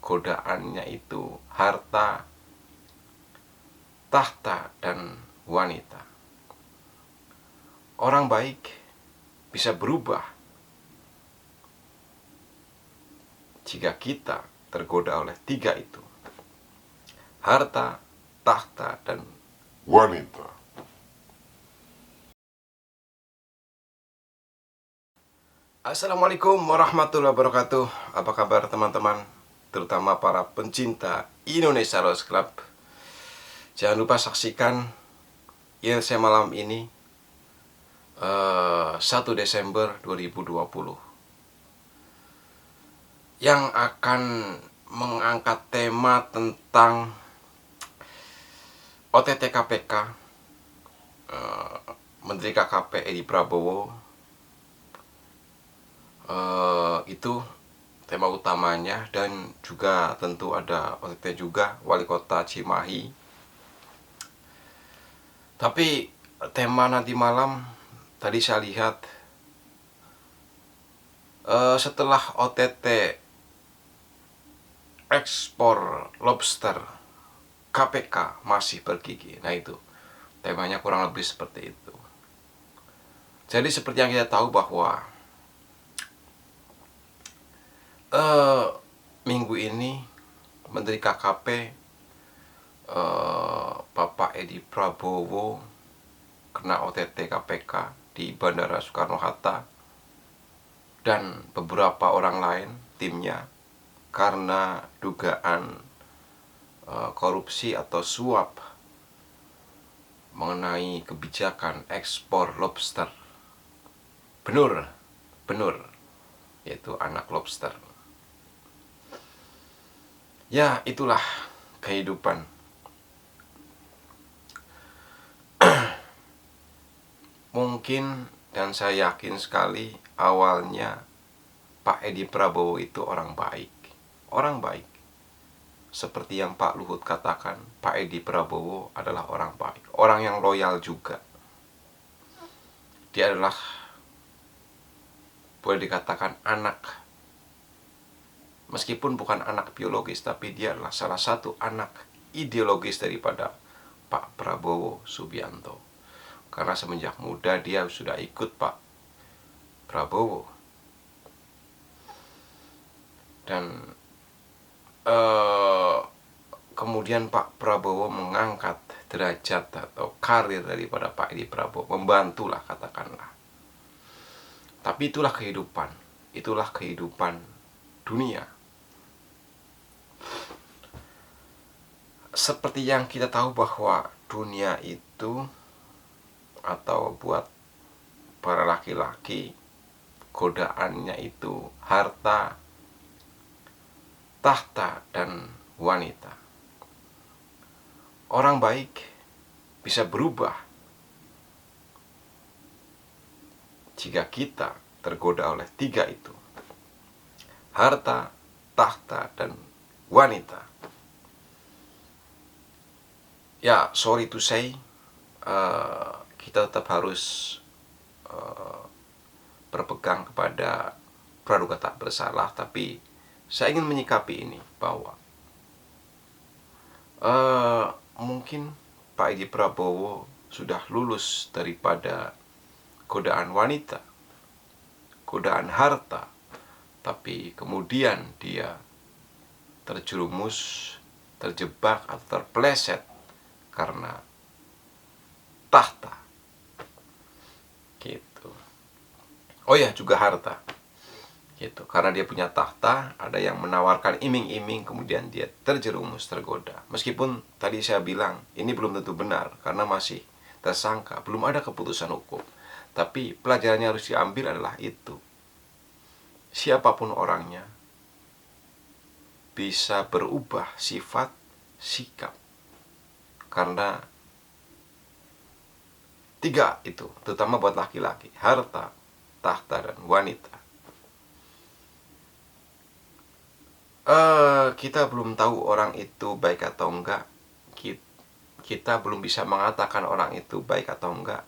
godaannya itu harta, tahta, dan wanita. Orang baik bisa berubah jika kita tergoda oleh tiga itu: harta, tahta, dan wanita. Assalamualaikum warahmatullahi wabarakatuh. Apa kabar teman-teman, terutama para pencinta Indonesia Rose Club? Jangan lupa saksikan ILC malam ini, 1 Desember 2020, yang akan mengangkat tema tentang OTT KPK, Menteri KKP Edi Prabowo. Itu tema utamanya, dan juga tentu ada OTT juga Wali Kota Cimahi. Tapi tema nanti malam, tadi saya lihat setelah OTT ekspor lobster, KPK masih bergigi. Nah, itu temanya kurang lebih seperti itu. Jadi seperti yang kita tahu bahwa minggu ini Menteri KKP Bapak Edi Prabowo kena OTT KPK di Bandara Soekarno-Hatta dan beberapa orang lain timnya karena dugaan korupsi atau suap mengenai kebijakan ekspor lobster benur, yaitu anak lobster. Ya, itulah kehidupan. Mungkin, dan saya yakin sekali, awalnya Pak Edi Prabowo itu orang baik. Orang baik. Seperti yang Pak Luhut katakan, Pak Edi Prabowo adalah orang baik. Orang yang loyal juga. Dia adalah, boleh dikatakan, anak. Meskipun bukan anak biologis, tapi dia adalah salah satu anak ideologis daripada Pak Prabowo Subianto. Karena semenjak muda dia sudah ikut Pak Prabowo. Dan kemudian Pak Prabowo mengangkat derajat atau karir daripada Pak Edi Prabowo. Membantulah, katakanlah. Tapi itulah kehidupan. Itulah kehidupan dunia. Seperti yang kita tahu bahwa dunia itu, atau buat para laki-laki, godaannya itu harta, tahta, dan wanita. Orang baik bisa berubah jika kita tergoda oleh tiga itu: harta, tahta, dan wanita. Ya, sorry to say, kita tetap harus berpegang kepada praduga tak bersalah. Tapi saya ingin menyikapi ini bahwa mungkin Pak Edi Prabowo sudah lulus daripada godaan wanita, godaan harta, tapi kemudian dia terjerumus, terjebak, atau terpeleset karena tahta. Gitu. Oh ya, juga harta. Gitu. Karena dia punya tahta, ada yang menawarkan iming-iming, kemudian dia terjerumus, tergoda. Meskipun tadi saya bilang ini belum tentu benar karena masih tersangka, belum ada keputusan hukum. Tapi pelajarannya harus diambil adalah itu. Siapapun orangnya bisa berubah sifat, sikap. Karena tiga itu, terutama buat laki-laki: harta, tahta, dan wanita. Kita belum tahu orang itu baik atau enggak. Kita belum bisa mengatakan orang itu baik atau enggak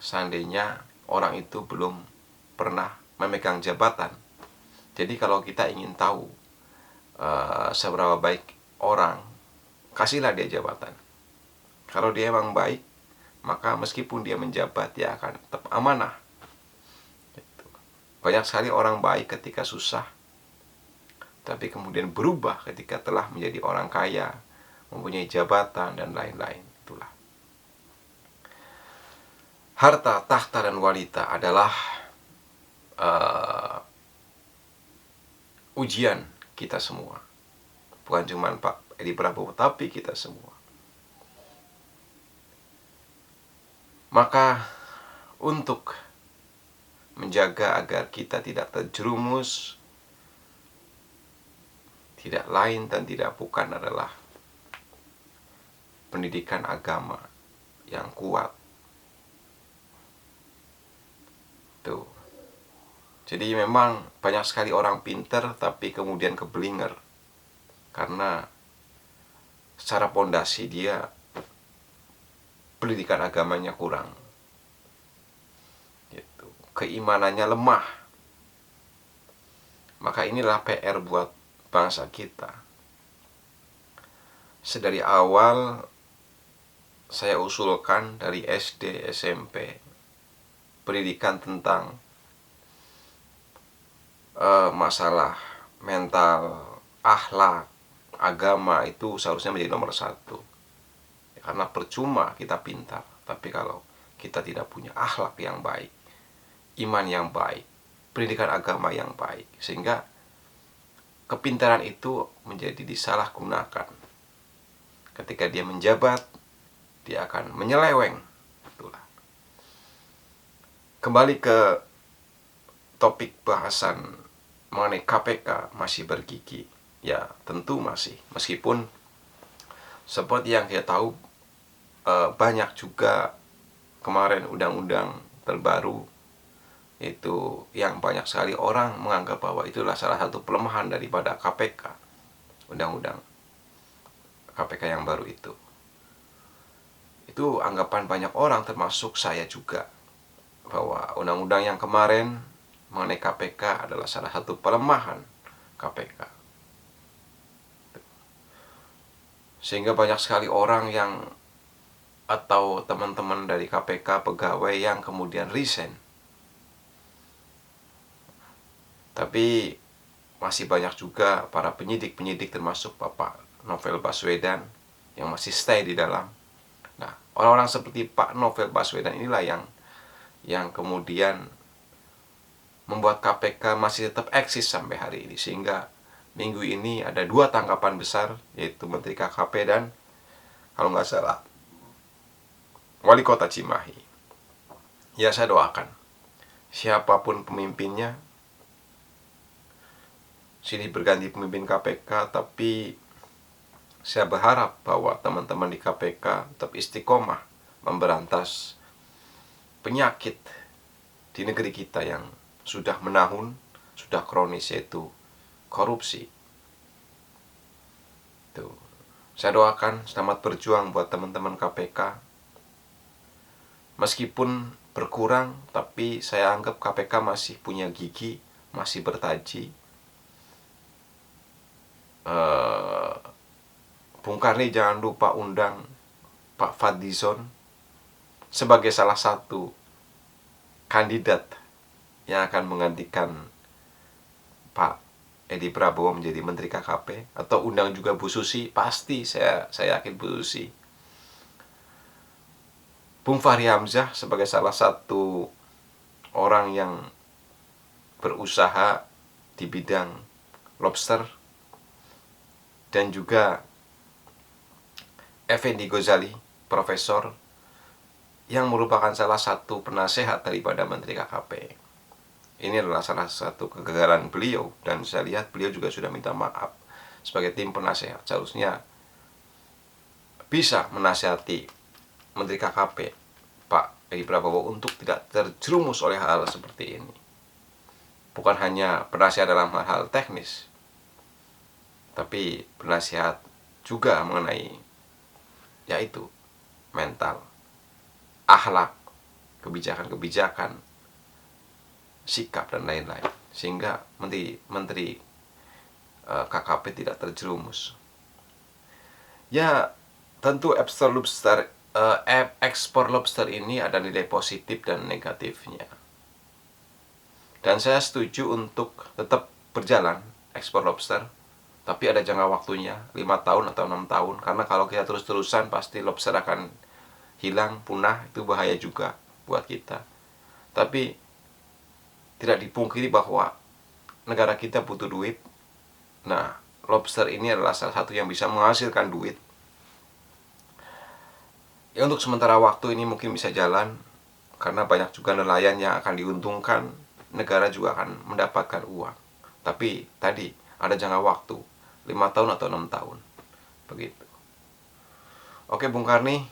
seandainya orang itu belum pernah memegang jabatan. Jadi kalau kita ingin tahu seberapa baik orang, kasihlah dia jabatan. Kalau dia emang baik, maka meskipun dia menjabat, dia akan tetap amanah. Gitu. Banyak sekali orang baik ketika susah, tapi kemudian berubah ketika telah menjadi orang kaya, mempunyai jabatan, dan lain-lain. Itulah. Harta, tahta, dan wanita adalah ujian kita semua. Bukan cuma Pak Edi Prabowo, tapi kita semua. Maka untuk menjaga agar kita tidak terjerumus, tidak lain dan tidak bukan adalah pendidikan agama yang kuat. Tuh. Jadi memang banyak sekali orang pinter tapi kemudian keblinger. Karena secara pondasi dia pendidikan agamanya kurang. Gitu. Keimanannya lemah. Maka inilah PR buat bangsa kita. Sedari awal saya usulkan dari SD, SMP, pendidikan tentang masalah mental, akhlak, agama itu seharusnya menjadi nomor satu. Karena percuma kita pintar, tapi kalau kita tidak punya akhlak yang baik, iman yang baik, pendidikan agama yang baik, sehingga kepintaran itu menjadi disalahgunakan. Ketika dia menjabat, dia akan menyeleweng. Itulah. Kembali ke topik bahasan mengenai KPK masih bergigi. Ya, tentu masih. Meskipun seperti yang kita tahu, banyak juga kemarin undang-undang terbaru itu yang banyak sekali orang menganggap bahwa itulah salah satu pelemahan daripada KPK, undang-undang KPK yang baru itu. Itu anggapan banyak orang termasuk saya juga, bahwa undang-undang yang kemarin mengenai KPK adalah salah satu pelemahan KPK. Sehingga banyak sekali orang yang atau teman-teman dari KPK, pegawai yang kemudian resign. Tapi masih banyak juga para penyidik-penyidik termasuk Bapak Novel Baswedan yang masih stay di dalam. Nah, orang-orang seperti Pak Novel Baswedan inilah yang kemudian membuat KPK masih tetap eksis sampai hari ini. Sehingga minggu ini ada 2 tangkapan besar, yaitu Menteri KKP dan kalau nggak salah Wali Kota Cimahi. Ya, saya doakan siapapun pemimpinnya, silih berganti pemimpin KPK, tapi saya berharap bahwa teman-teman di KPK tetap istiqomah memberantas penyakit di negeri kita yang sudah menahun, sudah kronis, yaitu korupsi. Tuh. Saya doakan selamat berjuang buat teman-teman KPK. Meskipun berkurang, tapi saya anggap KPK masih punya gigi, masih bertaji. Bung Karni jangan lupa undang Pak Fadlizon sebagai salah satu kandidat yang akan menggantikan Pak Edi Prabowo menjadi Menteri KKP. Atau undang juga Bu Susi, pasti saya yakin Bu Susi. Bung Fahri Hamzah sebagai salah satu orang yang berusaha di bidang lobster. Dan juga Effendi Ghazali, profesor, yang merupakan salah satu penasehat daripada Menteri KKP. Ini adalah salah satu kegagalan beliau, dan saya lihat beliau juga sudah minta maaf sebagai tim penasehat. Seharusnya bisa menasihati Menteri KKP Pak Edi Prabowo untuk tidak terjerumus oleh hal seperti ini. Bukan hanya penasihat dalam hal-hal teknis, tapi penasihat juga mengenai yaitu mental, akhlak, kebijakan-kebijakan, sikap, dan lain-lain. Sehingga menteri KKP tidak terjerumus. Ya, tentu ekspor lobster ini ada nilai positif dan negatifnya. Dan saya setuju untuk tetap berjalan ekspor lobster, tapi ada jangka waktunya 5 tahun atau 6 tahun. Karena kalau kita terus-terusan pasti lobster akan hilang, punah, itu bahaya juga buat kita. Tapi tidak dipungkiri bahwa negara kita butuh duit. Nah, lobster ini adalah salah satu yang bisa menghasilkan duit. Ya, untuk sementara waktu ini mungkin bisa jalan, karena banyak juga nelayan yang akan diuntungkan, negara juga akan mendapatkan uang. Tapi tadi ada jangka waktu 5 tahun atau 6 tahun. Begitu. Oke Bung Karni,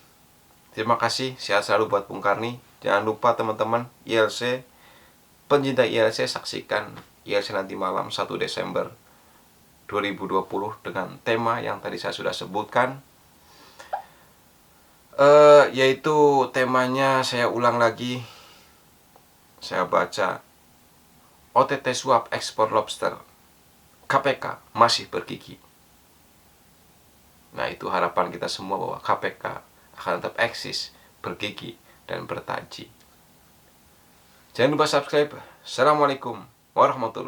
terima kasih. Sehat selalu buat Bung Karni. Jangan lupa teman-teman, ILC, pencinta ILC, saksikan ILC nanti malam 1 Desember 2020 dengan tema yang tadi saya sudah sebutkan. Yaitu temanya, saya ulang lagi, saya baca, OTT suap ekspor lobster, KPK masih bergigi. Nah, itu harapan kita semua bahwa KPK akan tetap eksis, bergigi, dan bertaji. Jangan lupa subscribe. Assalamualaikum warahmatullahi wabarakatuh.